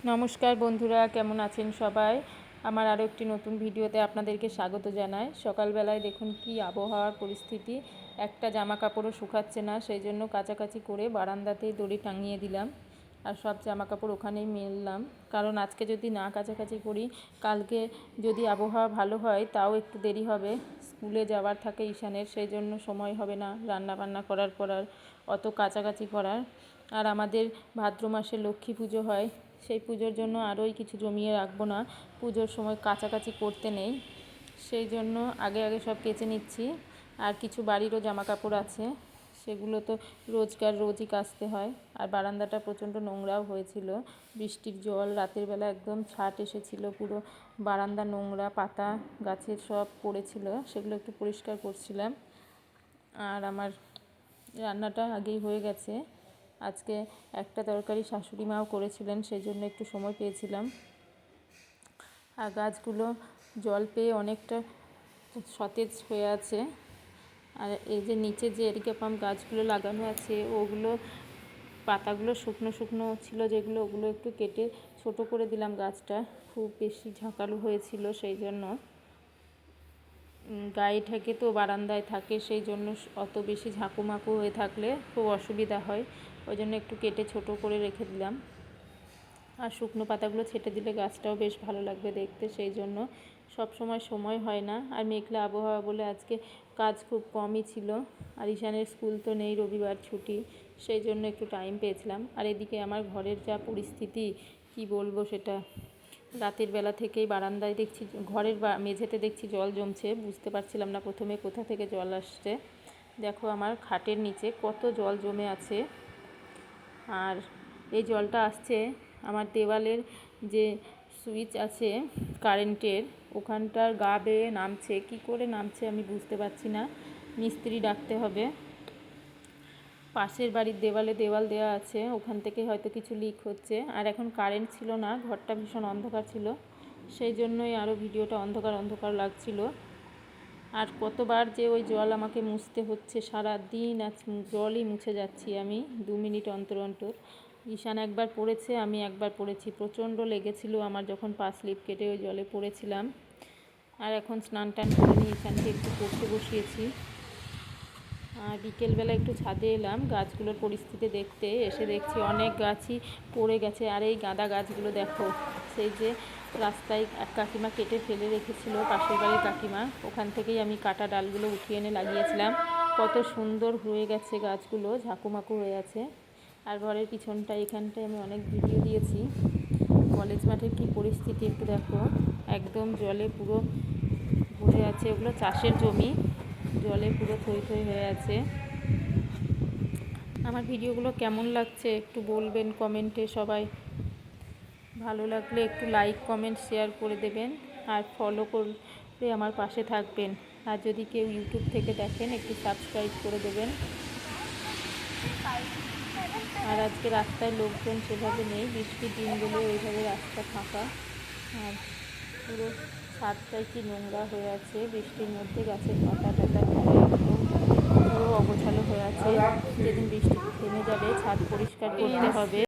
নমস্কার বন্ধুরা, কেমন আছেন সবাই? আমার আরও একটি নতুন ভিডিওতে আপনাদেরকে স্বাগত জানাই। সকালবেলায় দেখুন কি আবহাওয়ার পরিস্থিতি, একটা জামা কাপড়ও শুকাচ্ছে না, সেই জন্য কাচাকাচি করে বারান্দাতেই দড়ি টাঙিয়ে দিলাম আর সব জামা কাপড় ওখানেই মেললাম। কারণ আজকে যদি না কাচাকাচি করি, কালকে যদি আবহাওয়া ভালো হয় তাও একটু দেরি হবে, স্কুলে যাওয়ার থাকে ঈশানের, সেই জন্য সময় হবে না রান্না বান্না করার পর আর অত কাচাকাচি করার। আর আমাদের ভাদ্র মাসে লক্ষ্মী পুজো হয়, সেই পুজোর জন্য আরোই কিছু জমিয়ে রাখবো না, পুজোর সময় কাচাকাচি করতে নেই, সেই জন্য আগে আগে সব কেচে নিচ্ছি। আর কিছু বাড়িরও জামা কাপড় আছে, সেগুলো তো রোজই কাচতে হয়। আর বারান্দাটা প্রচণ্ড নোংরাও হয়েছিল, বৃষ্টির জল রাতের বেলা একদম ছাট এসেছিল, পুরো বারান্দা নোংরা, পাতা গাছের সব পড়েছিল, সেগুলো একটু পরিষ্কার করছিলাম। আর আমার রান্নাটা আগেই হয়ে গেছে, আজকে একটা তরকারি শাশুড়ি মাও করেছিলেন, সেই জন্য একটু সময় পেয়েছিলাম। আর গাছগুলো জল পেয়ে অনেকটা সতেজ হয়ে আছে। আর এই যে নিচে যে এরিকা পাম গাছগুলো লাগানো আছে, ওগুলো পাতাগুলো শুকনো শুকনো ছিল যেগুলো, ওগুলো একটু কেটে ছোট করে দিলাম। গাছটা খুব বেশি ঝাঁকালো হয়েছিল, সেই জন্য গায়ে ঠেকে তো বারান্দায় থাকে, সেই জন্য অত বেশি ঝাঁকুমাকু হয়ে থাকলে খুব অসুবিধা হয়, ওই জন্য একটু কেটে ছোট করে রেখে দিলাম। আর শুকনো পাতাগুলো ছেটে দিলে গাছটাও বেশ ভালো লাগবে দেখতে, সেই জন্য সময় হয় না। আর মেঘলা আবহাওয়া বলে আজকে কাজ খুব কমই ছিল। আর ঈশানের স্কুল তো নেই, রবিবার ছুটি, সেই জন্য একটু টাইম পেয়েছিলাম। আর এদিকে আমার ঘরের যা পরিস্থিতি কি বলবো সেটা, রাতের বেলা থেকেই বারান্দায় দেখছি, ঘরের মেঝেতে দেখছি জল জমছে, বুঝতে পারছিলাম না প্রথমে কোথা থেকে জল আসছে। দেখো আমার খাটের নিচে কত জল জমে আছে। আর এই জলটা আসছে আমার দেওয়ালের যে সুইচ আছে কারেন্টের, ওখানটার গা বেয়ে নামছে, কি করে নামছে আমি বুঝতে পারছি না, মিস্ত্রি ডাকতে হবে। পাশের বাড়ির দেওয়াল দেওয়া আছে, ওখান থেকে হয়তো কিছু লিক হচ্ছে। আর এখন কারেন্ট ছিল না, ঘরটা ভীষণ অন্ধকার ছিল, সেই জন্যই আরও ভিডিওটা অন্ধকার লাগছিল। আর কতবার যে ওই জল আমাকে মুছতে হচ্ছে, সারা দিন আজ জলই মুছে যাচ্ছি আমি 2 মিনিট অন্তর অন্তর। ঈশান একবার পড়েছে, আমি একবার পড়েছি, প্রচণ্ড লেগেছিল আমার যখন পা স্লিপ কেটে ওই জলে পড়েছিলাম। আর এখন স্নান টান করে নিয়ে ঈশানকে একটু পড়তে বসিয়েছি। আর বিকেলবেলা একটু ছাদে এলাম গাছগুলোর পরিস্থিতি দেখতে, এসে দেখছি অনেক গাছই পড়ে গেছে। আর এই গাঁদা গাছগুলো দেখো, সেই যে রাস্তায় এক কাকিমা কেটে ফেলে রেখেছিল, পাশের বাড়ির কাকিমা, ওখান থেকেই আমি কাটা ডালগুলো উঠিয়ে এনে লাগিয়েছিলাম। কত সুন্দর হয়ে গেছে গাছগুলো, ঝাঁকুমাকু হয়ে আছে। আর ঘরের পিছনটায় এখানটায় আমি অনেক ভিডিও দিয়েছি। কলেজ মাঠের কী পরিস্থিতি একটু দেখো, একদম জলে পুরো ভরে আছে, ওগুলো চাষের জমি, জলে পুরো থই থই হয়ে আছে। আমার ভিডিওগুলো কেমন লাগছে একটু বলবেন কমেন্টে সবাই, ভালো লাগলে একটু লাইক কমেন্ট শেয়ার করে দেবেন, আর ফলো করে আমার পাশে থাকবেন। আর যদি কেউ ইউটিউব থেকে দেখেন একটু সাবস্ক্রাইব করে দেবেন। আর আজকে রাস্তায় লোকজন সেভাবে নেই, বৃষ্টির দিন বলে ওইভাবে রাস্তা ফাঁকা। আর পুরো ছাদটাই কি নোংরা হয়ে আছে, বৃষ্টির মধ্যে গাছের পাতা টাতা পুরো অগোছালো হয়ে আছে। যেদিন বৃষ্টি থেমে যাবে ছাদ পরিষ্কার করতে হবে।